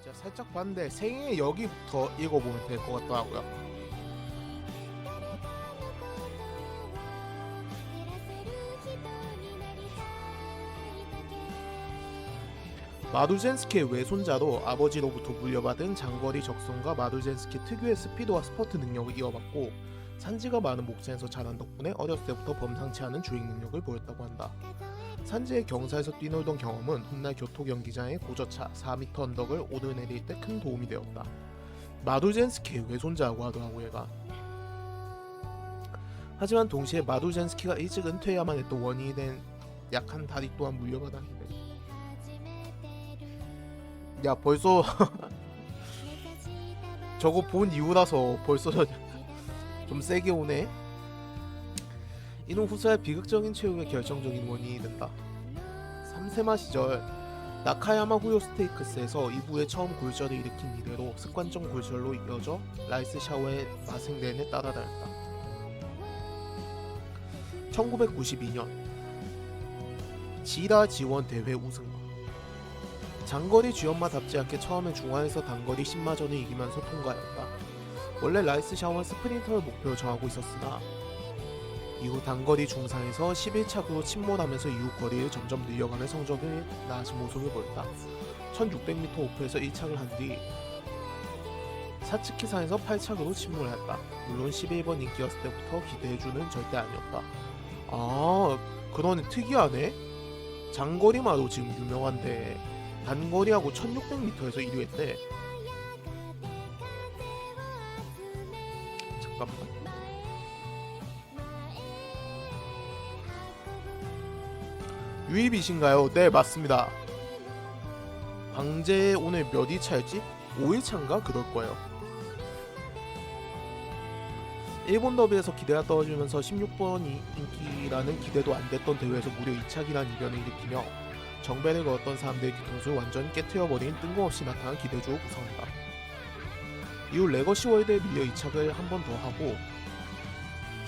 제가 살짝 봤는데 생애 여기부터 읽어보면 될 것 같더라고요. 마두젠스키의 외손자로 아버지로부터 물려받은 장거리 적성과 마두젠스키 특유의 스피드와 스퍼트 능력을 이어받고 산지가 많은 목장에서 자란 덕분에 어렸을 때부터 범상치 않은 주행 능력을 보였다고 한다. 산지의 경사에서 뛰놀던 경험은 훗날 교토 경기장의 고저차 4m 언덕을 오르내릴 때 큰 도움이 되었다. 마두젠스키의 외손자라고 하더라고 얘가. 하지만 동시에 마두젠스키가 일찍 은퇴해야만 했던 원인이 된 약한 다리 또한 물려받았는데, 야 벌써 저거 본 이후라서 벌써 좀 세게 오네. 이는 후사의 비극적인 최후의 결정적인 원인이 된다. 3세마 시절 나카야마 후요 스테이크스에서 2부에 처음 골절을 일으킨 이래로 습관적 골절로 이어져 라이스 샤워의 마생렌에 따라다녔다. 1992년 지라 지원 대회 우승. 장거리 주연마답지 않게 처음엔 중화에서 단거리 10마전을 이기면서 통과했다. 원래 라이스 샤워는 스프린터를 목표로 정하고 있었으나 이후 단거리 중상에서 11착으로 침몰하면서 이후 거리를 점점 늘려가며 성적을 나아진 모습을 보였다. 1600m 오프에서 1착을 한 뒤 사츠키상에서 8착으로 침몰했다. 물론 11번 인기였을 때부터 기대해주는 절대 아니었다. 아, 그러네. 특이하네. 장거리마로 지금 유명한데 단거리하고 1600m에서 1위 했대. 잠깐만. 유입이신가요? 네, 맞습니다. 방제 오늘 몇 일차였지? 5일차인가? 그럴 거예요. 일본 더비에서 기대가 떨어지면서 16번이 인기라는 기대도 안 됐던 대회에서 무려 2착이라는 이변을 일으키며 정배를 걸었던 사람들의 뒤통수를 완전히 깨트려버린 뜬금없이 나타난 기대주로 구성한다. 이후 레거시 월드에 밀려 2착을 한 번 더 하고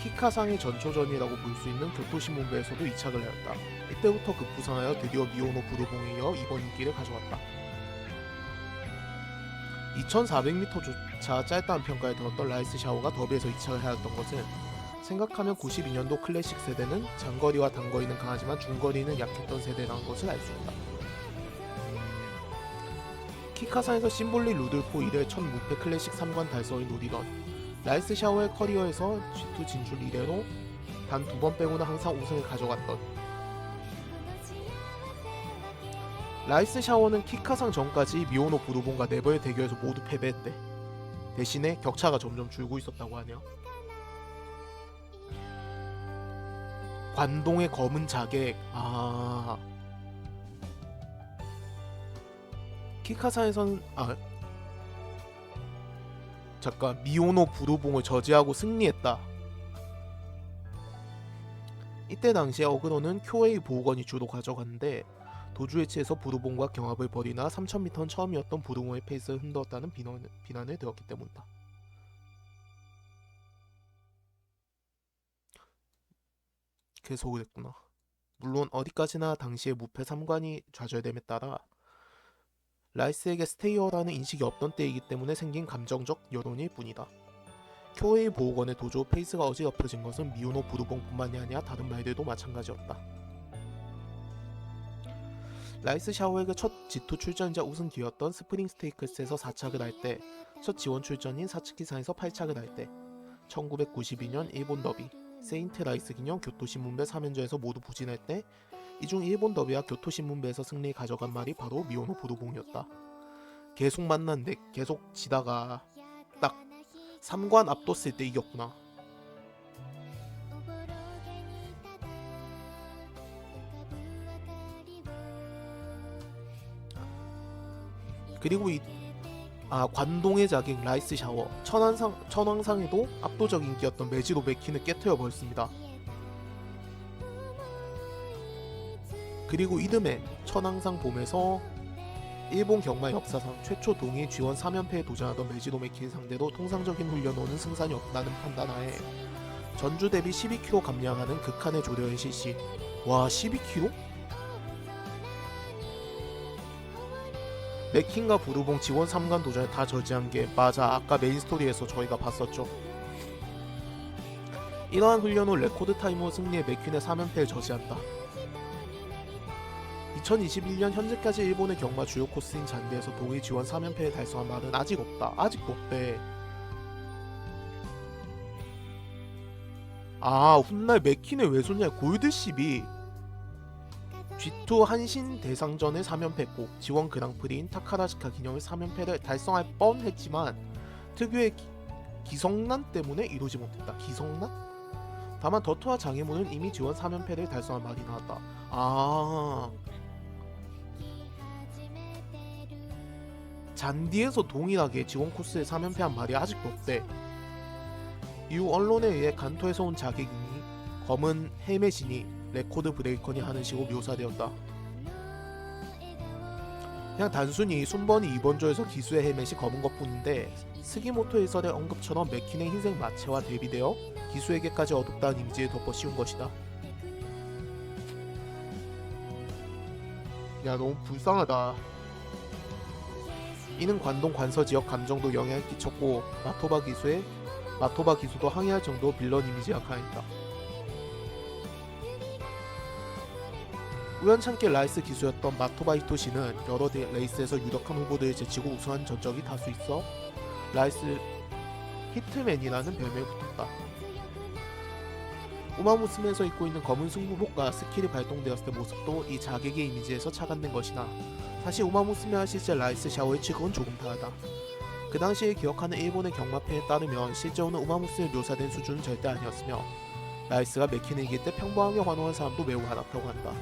키카상의 전초전이라고 볼 수 있는 교토신문배에서도 2착을 하였다. 이때부터 급부상하여 드디어 미오노 부르봉에 이어 이번 인기를 가져왔다. 2400m조차 짧다는 평가를 들었던 라이스 샤워가 더비에서 2착을 하였던 것은 생각하면 92년도 클래식 세대는 장거리와 단거리는 강하지만 중거리는 약했던 세대라는 것을 알 수 있다. 키카상에서 심볼리 루돌포 이래 첫 무패 클래식 3관 달성을 노리던 라이스 샤워의 커리어에서 G2 진출 이래로 단 2번 빼고는 항상 우승을 가져갔던 라이스 샤워는 키카상 전까지 미오노 부르봉과 네버의 대결에서 모두 패배했대. 대신에 격차가 점점 줄고 있었다고 하네요. 관동의 검은 자객. 키카상에선 잠깐, 미오노 부르봉을 저지하고 승리했다. 이때 당시에 어그로는 쿄에이 보호건이 주로 가져갔는데 도주 해치에서 부르봉과 경합을 벌이나 3000m는 처음이었던 부르봉의 페이스를 흔들었다는 비난을 들었기 때문이다. 그래서 그랬구나. 물론 어디까지나 당시의 무패 3관이 좌절됨에 따라 라이스에게 스테이어라는 인식이 없던 때이기 때문에 생긴 감정적 여론일 뿐이다. 쿄에이 보호건의 도주 페이스가 어지럽혀진 것은 미오노 부르봉뿐만이 아니라 다른 말들도 마찬가지였다. 라이스 샤워에게 첫 G2 출전이자 우승 기회였던 스프링 스테이크스에서 4착을 할 때, 첫 지원 출전인 사츠키상에서 8착을 할 때, 1992년 일본 더비, 세인트 라이스 기념 교토신문배 3연전에서 모두 부진할 때, 이 중 일본 더비와 교토신문배에서 승리를 가져간 말이 바로 미오노 부르봉이었다. 계속 만났는데 계속 지다가 딱 3관 앞뒀을 때 이겼구나. 그리고 관동의 자객 라이스 샤워, 천왕상에도 압도적 인기였던 메지로 메킨을 깨트려 버렸습니다. 그리고 이듬해 천왕상 봄에서 일본 경마 역사상 최초 동일 G1 3연패에 도전하던 메지로 메킨을 상대로 통상적인 훈련으로는 승산이 없다는 판단하에 전주 대비 12kg 감량하는 극한의 조련을 실시. 와, 12kg? 맥킨과 부르봉 지원 3관 도전을 다 저지한 게 맞아 아까 메인 스토리에서 저희가 봤었죠. 이러한 훈련 후 레코드 타임 후 승리에 맥퀸의 3연패를 저지한다. 2021년 현재까지 일본의 경마 주요 코스인 잔디에서 동일 지원 3연패를 달성한 말은 아직 없다. 아직도 없대. 훗날 맥퀸의 외손녀 골드12 G2 한신 대상전을 3연패했고 지원 그랑프리인 타카라즈카 기념을 3연패를 달성할 뻔했지만 특유의 기성난 때문에 이루지 못했다. 기성난? 다만 더토와 장애모는 이미 지원 3연패를 달성한 말이 나왔다. 잔디에서 동일하게 지원 코스에 3연패한 말이 아직도 없대. 이후 언론에 의해 간토에서 온 자객이니 검은 헬멧이니 레코드 브레이커니 하는 식으로 묘사되었다. 그냥 단순히 순번이 2번 조에서 기수의 헬멧이 검은 것뿐인데 스기모토 해설의 언급처럼 맥퀸의 흰색 마체와 대비되어 기수에게까지 어둡다는 이미지를 덮어 씌운 것이다. 야 너무 불쌍하다. 이는 관동 관서 지역 감정도 영향을 끼쳤고 마토바 기수도 항의할 정도로 빌런 이미지가 강했다. 우연찮게 라이스 기수였던 마토바 히토시는 여러 레이스에서 유력한 후보들을 제치고 우승한 전적이 다수 있어 라이스 히트맨이라는 별명을 붙었다. 우마무스메에서 입고 있는 검은 승부복과 스킬이 발동되었을 때 모습도 이 자객의 이미지에서 착안된 것이나 사실 우마무스메와 실제 라이스 샤오의 측은 조금 다르다. 그 당시에 기억하는 일본의 경마팬에 따르면 실제로는 우마무스메에 묘사된 수준은 절대 아니었으며 라이스가 맥퀸을 이길 때 평범하게 환호한 사람도 매우 많았다고 한다.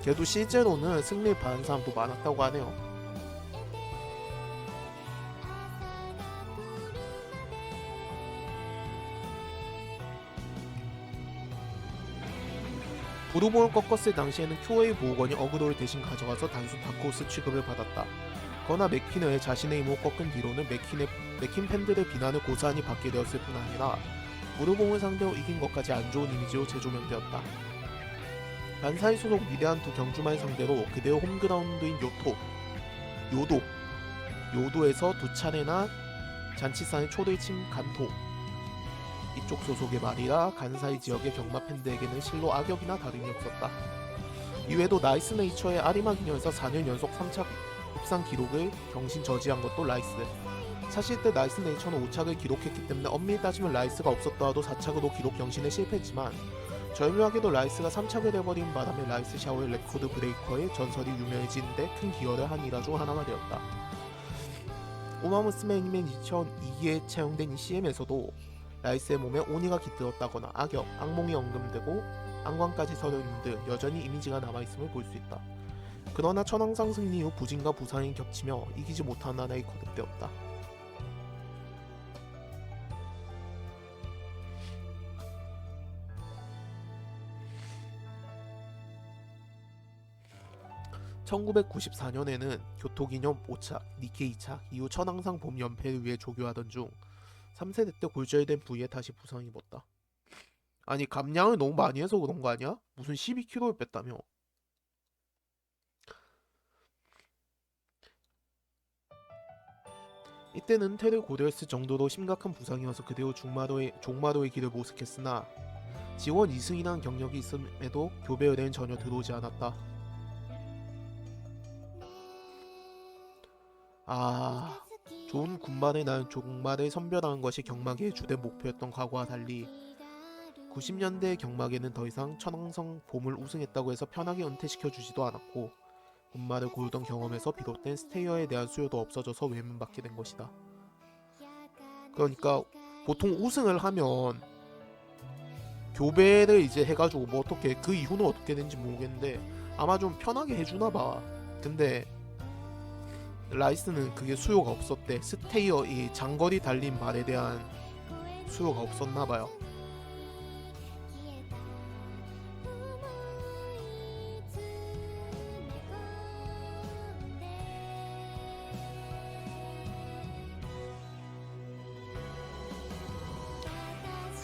그래도 실제로는 승리를 바라는 사람도 많았다고 하네요. 부르봉을 꺾었을 당시에는 쿄에이 보호관이 어그로를 대신 가져가서 단순 다크호스 취급을 받았다. 그러나 맥퀸을 자신의 이목을 꺾은 뒤로는 맥퀸 팬들의 비난을 고스란히 받게 되었을 뿐 아니라 부르봉을 상대로 이긴 것까지 안 좋은 이미지로 재조명되었다. 간사이 소속 위대한 두 경주마를 상대로 그대의 홈그라운드인 요도에서 두 차례나 잔치상에 초를 친 간토. 이쪽 소속의 말이라 간사이 지역의 경마 팬들에게는 실로 악역이나 다름이 없었다. 이외에도 나이스 네이처의 아리마 기념에서 4년 연속 3차 입상 기록을 경신 저지한 것도 라이스. 사실 때 나이스 네이처는 5착을 기록했기 때문에 엄밀히 따지면 라이스가 없었더라도 4착으로 기록 경신에 실패했지만 절묘하게도 라이스가 3착을 해버린 바람에 라이스 샤오의 레코드 브레이커의 전설이 유명해지는데 큰 기여를 한 일화 중 하나가 되었다. 우마무스메 애니메 2002기에 채용된 이 CM에서도 라이스의 몸에 오니가 깃들었다거나 악역, 악몽이 언급되고 안광까지 서려있는 듯 여전히 이미지가 남아있음을 볼 수 있다. 그러나 천왕상 승리 후 부진과 부상이 겹치며 이기지 못한 나라에 거듭되었다. (1994년에는) 교토기념 5착, 니케 2착, 이후 천왕상 봄 연패를 위해 조교하던 중 3세대 때 골절된 부위에 다시 부상을 입었다. 아니 감량을 너무 많이 해서 그런 거 아니야? 무슨 12kg를 뺐다며. 이때는 은퇴를 고려했을 정도로 심각한 부상이어서 그대로 종마로의 길을 모색했으나 지원 2승이라는 경력이 있음에도 교배 의뢰는 전혀 들어오지 않았다. 좋은 군말에 난 종말을 선별하는 것이 경마계의 주된 목표였던 과거와 달리 90년대 경마계는 더 이상 천왕성 봄을 우승했다고 해서 편하게 은퇴시켜주지도 않았고 군말을 고르던 경험에서 비롯된 스테이어에 대한 수요도 없어져서 외면받게 된 것이다. 그러니까 보통 우승을 하면 교배를 이제 해가지고 뭐 어떻게 그 이후는 어떻게 되는지 모르겠는데 아마 좀 편하게 해주나봐. 근데 라이스는 그게 수요가 없었대. 스테이어 이 장거리 달린 말에 대한 수요가 없었나봐요.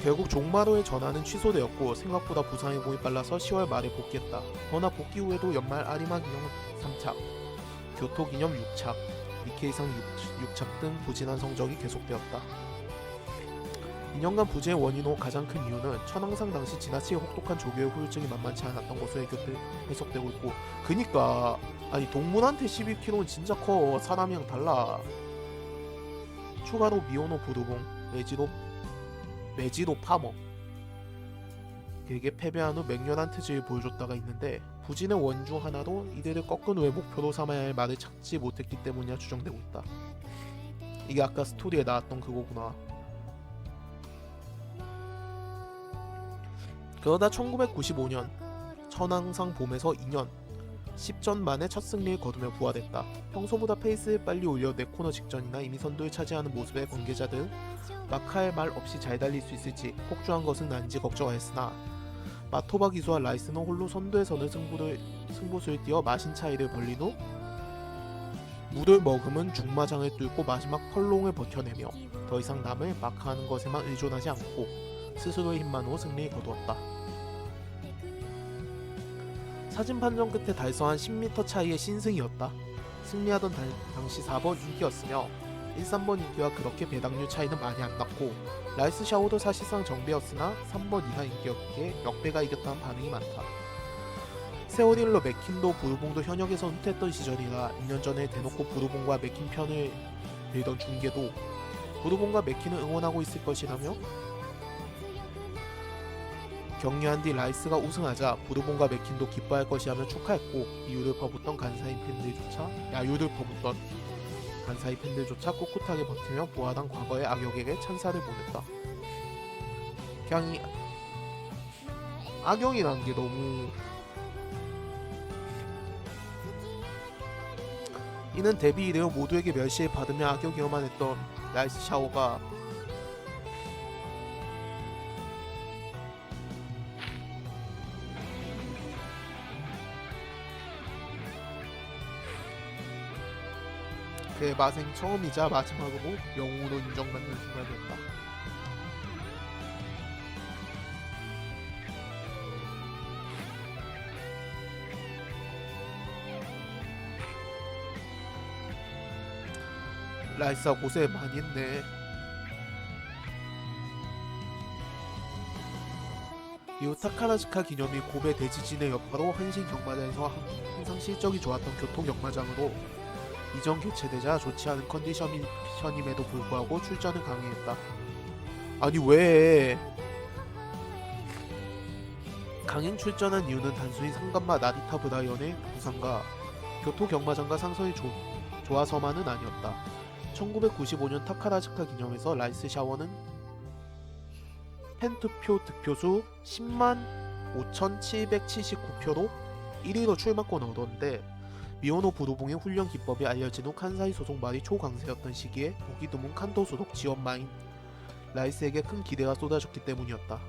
결국 종마로의 전화는 취소되었고 생각보다 부상 회복이 빨라서 10월 말에 복귀했다. 그러나 복귀 후에도 연말 아리마 기념 3착, 교토기념 6착, 니케이상 6착 등 부진한 성적이 계속되었다. 2년간 부재의 원인으로 가장 큰 이유는 천황상 당시 지나치게 혹독한 조교의 후유증이 만만치 않았던 것으로 해석되고 있고, 그니까 아니 동문한테 11kg는 진짜 커. 사람이랑 달라. 추가로 미오노 부르봉, 메지로 파머 그에게 패배한 후 맹렬한 투지를 보여줬다가 있는데, 부진의 원중 하나로 이들을 꺾은 후에 목표로 삼아야 할 말을 찾지 못했기 때문이라 추정되고 있다. 이게 아까 스토리에 나왔던 그거구나. 그러다 1995년 천왕상 봄에서 2년 10전 만에 첫 승리를 거두며 부활했다. 평소보다 페이스를 빨리 올려 내 코너 직전이나 이미 선두를 차지하는 모습에 관계자들은 마카의 말 없이 잘 달릴 수 있을지 폭주한 것은 아닌지 걱정하였으나, 마토바 기수와 라이스는 홀로 선두에서는 승부수를 띄어 마신 차이를 벌린 후 물을 머금은 중마장을 뚫고 마지막 펄롱을 버텨내며 더 이상 남을 마카하는 것에만 의존하지 않고 스스로의 힘만으로 승리를 거두었다. 사진 판정 끝에 달성한 10m 차이의 신승이었다. 승리하던 당시 4번 인기였으며 1, 3번 인기와 그렇게 배당률 차이는 많이 안 났고, 라이스 샤오도 사실상 정배였으나 3번 이하 인기였기에 역배가 이겼다는 반응이 많다. 세오릴로 맥킨도 부르봉도 현역에서 은퇴했던 시절이라 2년 전에 대놓고 부르봉과 맥킨 편을 들던 중계도 부르봉과 맥킨을 응원하고 있을 것이라며, 격려한 뒤 라이스가 우승하자 부르봉과 맥킨도 기뻐할 것이라며 축하했고, 야유를 퍼붓던 간사이 팬들조차 꿋꿋하게 버티며 부활한 과거의 악역에게 찬사를 보냈다. 그냥 이 악역이라는 게 너무, 이는 데뷔 이래로 모두에게 멸시를 받으며 악역이어만 했던 라이스 샤오가 그의 마생 처음이자 마지막으로 영웅으로 인정받는 순간이었다. 라이스가 고생 많이 했네. 이후 타카라즈카 기념일 고베 대지진의 여파로 한신 경마장에서 항상 실적이 좋았던 교통 경마장으로 이전 개최되자 좋지 않은 컨디션임에도 불구하고 출전을 강행했다. 아니 왜? 강행 출전한 이유는 단순히 상간마 나리타 브라이언의 부상과 교토 경마장과 상성이 좋아서만은 아니었다. 1995년 타카라즈카 기념에서 라이스 샤워는 팬투표 득표수 10만 5,779표로 1위로 출마권을 얻었는데, 미오노 부르봉의 훈련 기법이 알려진 후 칸사이 소속 말이 초강세였던 시기에 보기 드문 칸도 소속 지원마인 라이스에게 큰 기대가 쏟아졌기 때문이었다.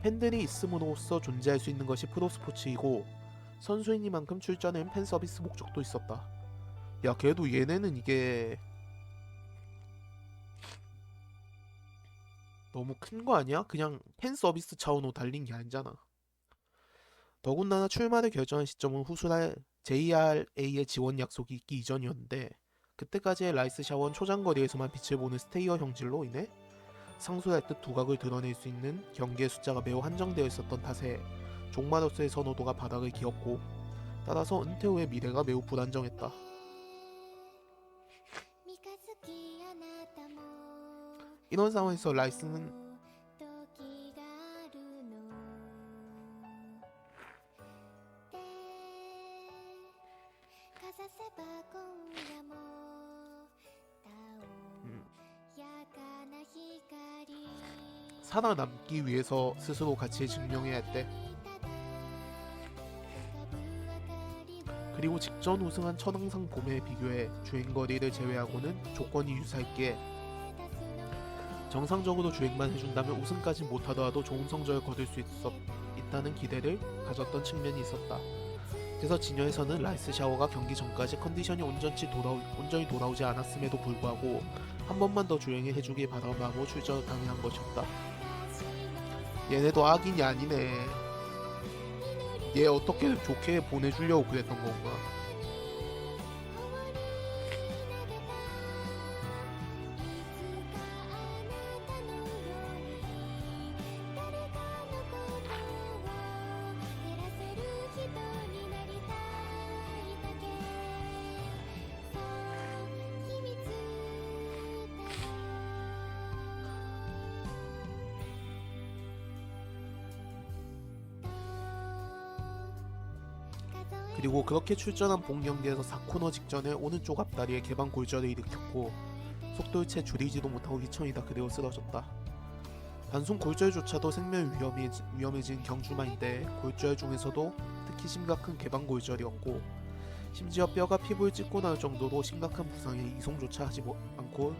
팬들이 있음으로써 존재할 수 있는 것이 프로스포츠이고, 선수이니만큼 출전엔 팬서비스 목적도 있었다. 야, 그래도 얘네는 이게 너무 큰 거 아니야? 그냥 팬서비스 차원으로 달린 게 아니잖아. 더군다나 출마를 결정한 시점은 후순할 JRA의 지원 약속이 있기 이전이었는데, 그때까지의 라이스 샤워는 초장거리에서만 빛을 보는 스테이어 형질로 인해 상수할 듯 두각을 드러낼 수 있는 경기의 숫자가 매우 한정되어 있었던 탓에 종마로서의 선호도가 바닥을 기었고, 따라서 은퇴 후의 미래가 매우 불안정했다. 이런 상황에서 라이스는 살아남기 위해서 스스로 가치를 증명해야 할 때, 그리고 직전 우승한 천왕상 봄에 비교해 주행거리를 제외하고는 조건이 유사했기에 정상적으로 주행만 해준다면 우승까지 못하더라도 좋은 성적을 거둘 수 있다는 기대를 가졌던 측면이 있었다. 그래서 진여에서는 라이스 샤워가 경기 전까지 컨디션이 온전히 돌아오지 않았음에도 불구하고 한 번만 더 주행을 해주길 바라는 마음으로 출전을 강행한 것이었다. 얘네도 악인이 아니네. 얘 어떻게 좋게 보내주려고 그랬던 건가. 그리고 그렇게 출전한 본 경기에서 4코너 직전에 오른쪽 앞다리에 개방 골절을 일으켰고 속도를 채 줄이지도 못하고 휘청이다 그대로 쓰러졌다. 단순 골절조차도 생명 위험해진 경주마인데 골절 중에서도 특히 심각한 개방 골절이었고 심지어 뼈가 피부를 찢고 나올 정도로 심각한 부상에 이송조차 하지 않고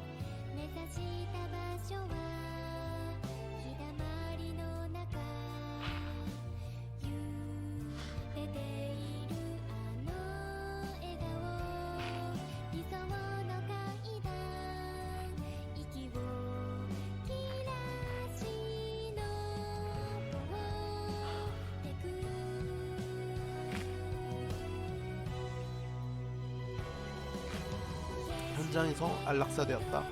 현장에서 안락사되었다.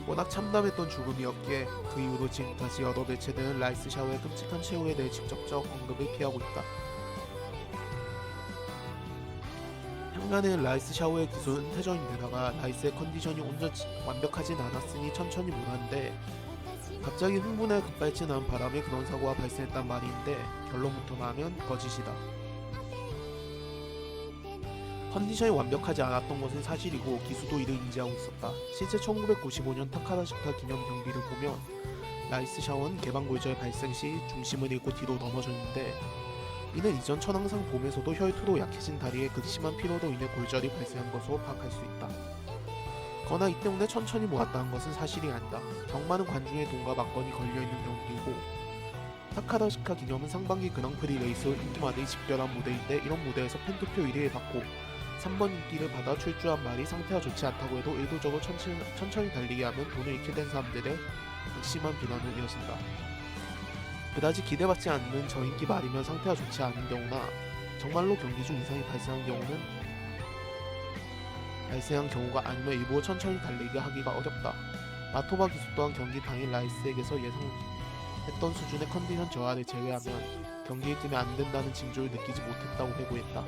워낙 참담했던 죽음이었기에 그 이후로 지금까지 여러 매체들은 라이스 샤오의 끔찍한 최후에 대해 직접적 언급을 피하고 있다. 현관의 라이스 샤오의 기술은 은퇴전인데다가 라이스의 컨디션이 온전히 완벽하진 않았으니 천천히 몰았는데 갑자기 흥분해 급발진한 바람에 그런 사고가 발생했단 말인데 결론부터 말하면 거짓이다. 컨디션이 완벽하지 않았던 것은 사실이고 기수도 이를 인지하고 있었다. 실제 1995년 타카다시카 기념 경기를 보면 라이스 샤오는 개방 골절 발생 시 중심을 잃고 뒤로 넘어졌는데 이는 이전 천왕상 봄에서도 혈투로 약해진 다리에 극심한 피로로 인해 골절이 발생한 것으로 파악할 수 있다. 그러나 이 때문에 천천히 몰았다는 것은 사실이 아니다. 경마는 관중의 돈과 막건이 걸려있는 경기이고 타카다시카 기념은 상반기 그랑프리 레이스 인기만의 집결한 무대인데 이런 무대에서 팬투표 1위를 받고 3번 인기를 받아 출주한 말이 상태가 좋지 않다고 해도 의도적으로 천천히 달리게 하면 돈을 잃게 된 사람들의 극심한 비난을 이어진다. 그다지 기대받지 않는 저인기 말이면 상태가 좋지 않은 경우나 정말로 경기 중 이상이 발생한 경우가 아니면 일부러 천천히 달리게 하기가 어렵다. 마토바 기수 또한 경기 당일 라이스에게서 예상했던 수준의 컨디션 저하를 제외하면 경기에 뛰면 안 된다는 징조를 느끼지 못했다고 회고했다.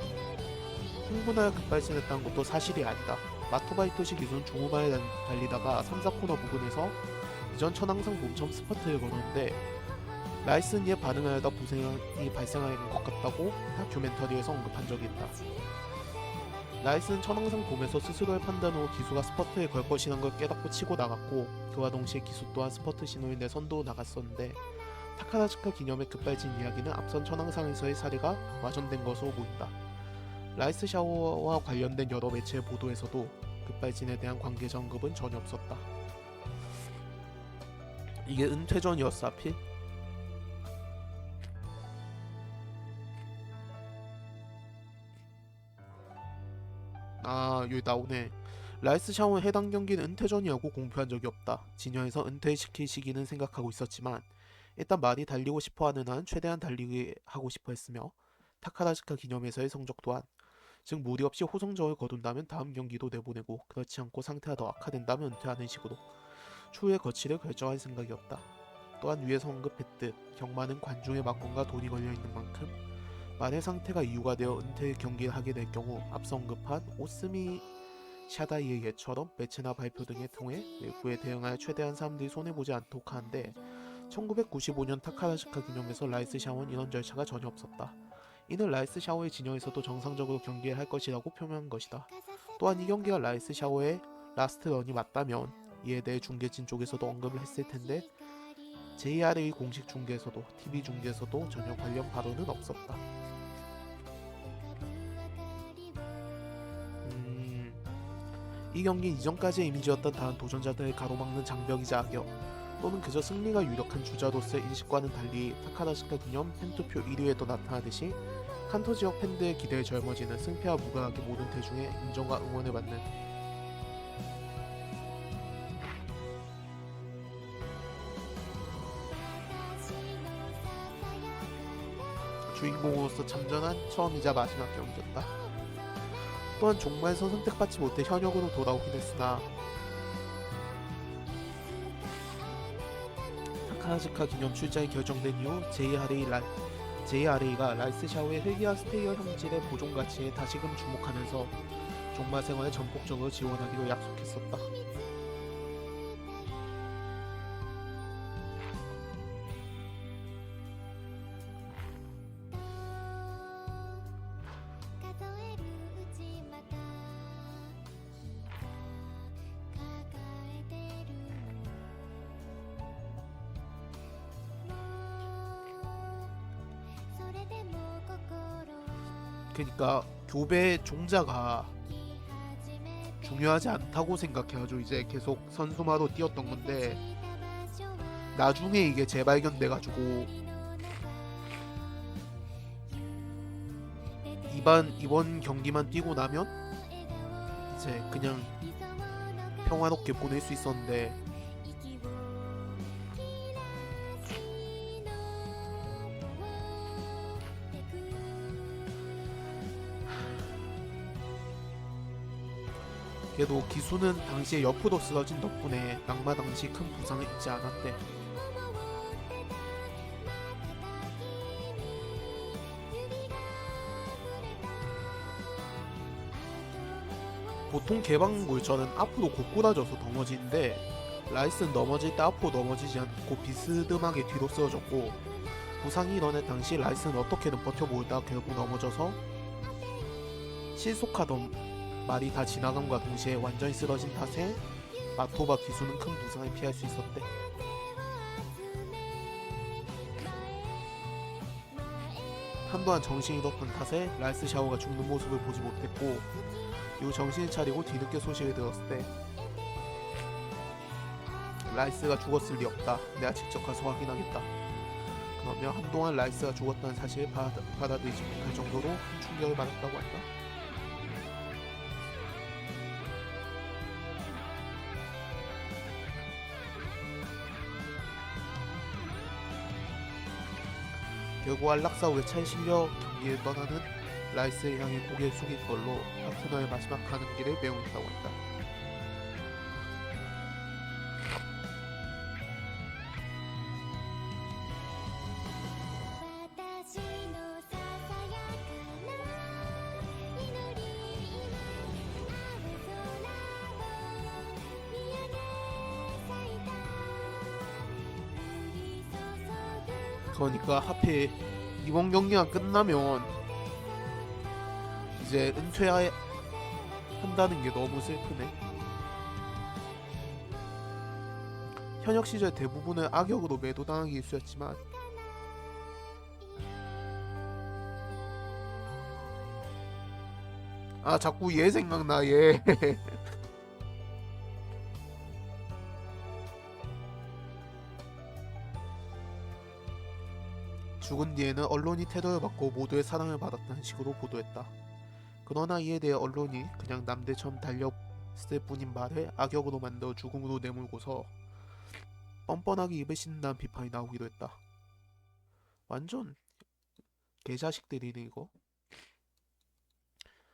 흥분하여 급발진했다는 것도 사실이 아니다. 마토바 히토시 기수는 중후반에 달리다가 3, 4코너 부근에서 이전 천왕상 봄처럼 스퍼트를 걸었는데 라이스는 이에 반응하여다 부상이 발생하는 것 같다고 다큐멘터리에서 언급한 적이 있다. 라이스는 천왕상 봄에서 스스로의 판단으로 기수가 스퍼트에 걸 것이라는 걸 깨닫고 치고 나갔고 그와 동시에 기수 또한 스퍼트 신호를 내 선두로 나갔었는데 타카다시카 기념의 급발진 이야기는 앞선 천왕상에서의 사례가 와전된 것으로 보인다. 라이스 샤워와 관련된 여러 매체의 보도에서도 급발진에 대한 관계자 언급은 전혀 없었다. 이게 은퇴전이었어 하필? 여기 나오네. 라이스 샤오는 해당 경기는 은퇴전이라고 공표한 적이 없다. 진영에서 은퇴시킬 시기는 생각하고 있었지만 일단 많이 달리고 싶어하는 한 최대한 달리게 하고 싶어 했으며 타카다시카 기념에서의 성적 또한 즉 무리 없이 호성적을 거둔다면 다음 경기도 내보내고 그렇지 않고 상태가 더 악화된다면 은퇴하는 식으로 추후의 거취를 결정할 생각이었다. 또한 위에서 언급했듯 경마는 관중의 막건과 돈이 걸려있는 만큼 만일 상태가 이유가 되어 은퇴 경기를 하게 될 경우 앞서 언급한 오스미 샤다이의 예처럼 매체나 발표 등을 통해 외부에 대응하여 최대한 사람들이 손해보지 않도록 하는데 1995년 타카다시카 기념에서 라이스 샤오는 이런 절차가 전혀 없었다. 이는 라이스 샤오의 진영에서도 정상적으로 경기를 할 것이라고 표명한 것이다. 또한 이 경기가 라이스 샤오의 라스트 런이 맞다면 이에 대해 중계진 쪽에서도 언급을 했을 텐데 JRA 공식 중계에서도 TV 중계에서도 전혀 관련 발언은 없었다. 이 경기는 이전까지의 이미지였던 다른 도전자들을 가로막는 장벽이자 악역 또는 그저 승리가 유력한 주자로서의 인식과는 달리 타카다시카 기념 팬투표 1위에도 나타나듯이 칸토 지역 팬들의 기대에 젊어지는 승패와 무관하게 모든 대중의 인정과 응원을 받는 주인공으로서 참전한 처음이자 마지막 경기였다. 또한 종말에서 선택받지 못해 현역으로 돌아오긴 했으나 타카다시카 기념 출전이 결정된 이후 JRA가 라이스 샤오의 헬기와 스테이어 형질의 보존 가치에 다시금 주목하면서 종말 생활에 전폭적으로 지원하기로 약속했었다. 그러니까 교배 종자가 중요하지 않다고 생각해가지고 이제 계속 선수마로 뛰었던 건데, 나중에 이게 재발견돼가지고 이번 경기만 뛰고 나면 이제 그냥 평화롭게 보낼 수 있었는데, 그래도 기수는 당시에 옆으로 쓰러진 덕분에 낙마 당시 큰 부상을 입지 않았대. 보통 개방골절은 앞으로 고꾸라져서 넘어지는데, 라이스는 넘어질 때 앞으로 넘어지지 않고 비스듬하게 뒤로 쓰러졌고, 부상이 일어날 당시 라이스는 어떻게든 버텨보다가 결국 넘어져서 실속하던 말이 다 지나감과 동시에 완전히 쓰러진 탓에 마토바 기수는 큰 부상을 피할 수 있었대. 한동안 정신이 잃었던 탓에 라이스 샤오가 죽는 모습을 보지 못했고, 이후 정신을 차리고 뒤늦게 소식을 들었을 때 라이스가 죽었을 리 없다, 내가 직접 가서 확인하겠다, 그러며 한동안 라이스가 죽었다는 사실을 받아들이지 못할 정도로 큰 충격을 받았다고 한다. 결국 안락사 후에 차에 실려 경기에 떠나는 라이스를 향해 고개를 숙인 걸로 파트너의 마지막 가는 길을 메운다고 한다. 그러니까 하필 이번 경기가 끝나면 이제 은퇴한다는 게 너무 슬프네. 현역 시절 대부분은 악역으로 매도당하기 일쑤였지만, 아 자꾸 얘 생각나, 얘. 죽은 뒤에는 언론이 태도를 받고 모두의 사랑을 받았다는 식으로 보도했다. 그러나 이에 대해 언론이 그냥 남들처럼 달렸을 뿐인 말을 악역으로 만들어 죽음으로 내몰고서 뻔뻔하게 입을 씻는다는 비판이 나오기도 했다. 완전 개자식들이네 이거.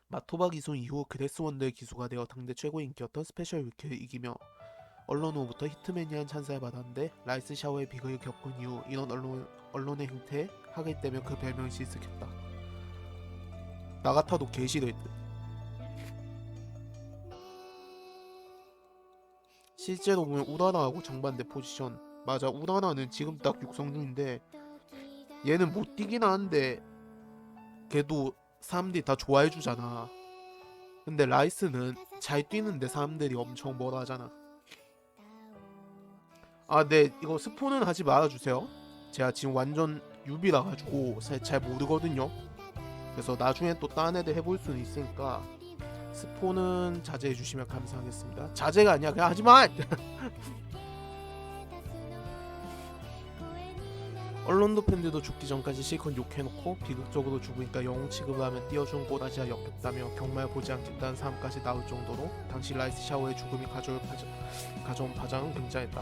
마토바 기수 이후 그레스 원더의 기수가 되어 당대 최고 인기였던 스페셜 위크를 이기며 언론 후부터 히트맨이란 찬사를 받았는데, 라이스 샤오의 비극을 겪은 이후 이런 언론의 행태에 학을 떼며 그 별명이 실습했다. 나 같아도 개싫을 듯. 실제로 보면 우라라하고 정반대 포지션. 맞아, 우라라는 지금 딱 육성중인데 얘는 못 뛰긴 하는데 걔도 사람들이 다 좋아해주잖아. 근데 라이스는 잘 뛰는데 사람들이 엄청 뭐라 하잖아. 아, 네, 이거 스포는 하지 말아주세요. 제가 지금 완전 유비라 가지고 잘 모르거든요. 그래서 나중에 또 딴 애들 해볼 수는 있으니까 스포는 자제해 주시면 감사하겠습니다. 자제가 아니야, 그냥 하지마. 언론도 팬들도 죽기 전까지 실컷 욕해놓고 비극적으로 죽으니까 영웅 취급을 하면 띄워준 꼬라지가 역겹다며 정말 보지 않겠다는 사람까지 나올 정도로 당시 라이스 샤오의 죽음이 가져온 파장은 굉장했다.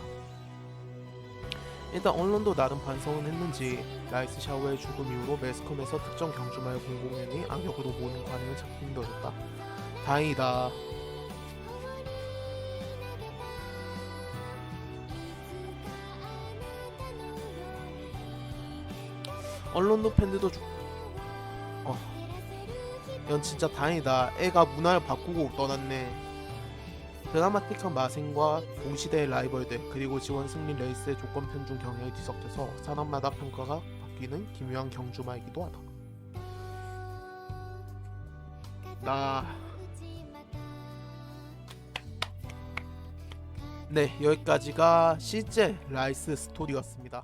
일단 언론도 나름 반성은 했는지 라이스 샤오의 죽음 이후로 매스컴에서 특정 경주마을 공공연히 악역으로 보는 관행을 찾기 힘들어졌다. 다행이다. 언론도 팬들도 이건 진짜 다행이다. 애가 문화를 바꾸고 떠났네. 드라마틱한 마생과 동시대의 라이벌들 그리고 지원 승리 레이스의 조건 편중 경향이 뒤섞여서 사람마다 평가가 바뀌는 기묘한 경주마이기도 하다. 네, 여기까지가 실제 라이스 스토리였습니다.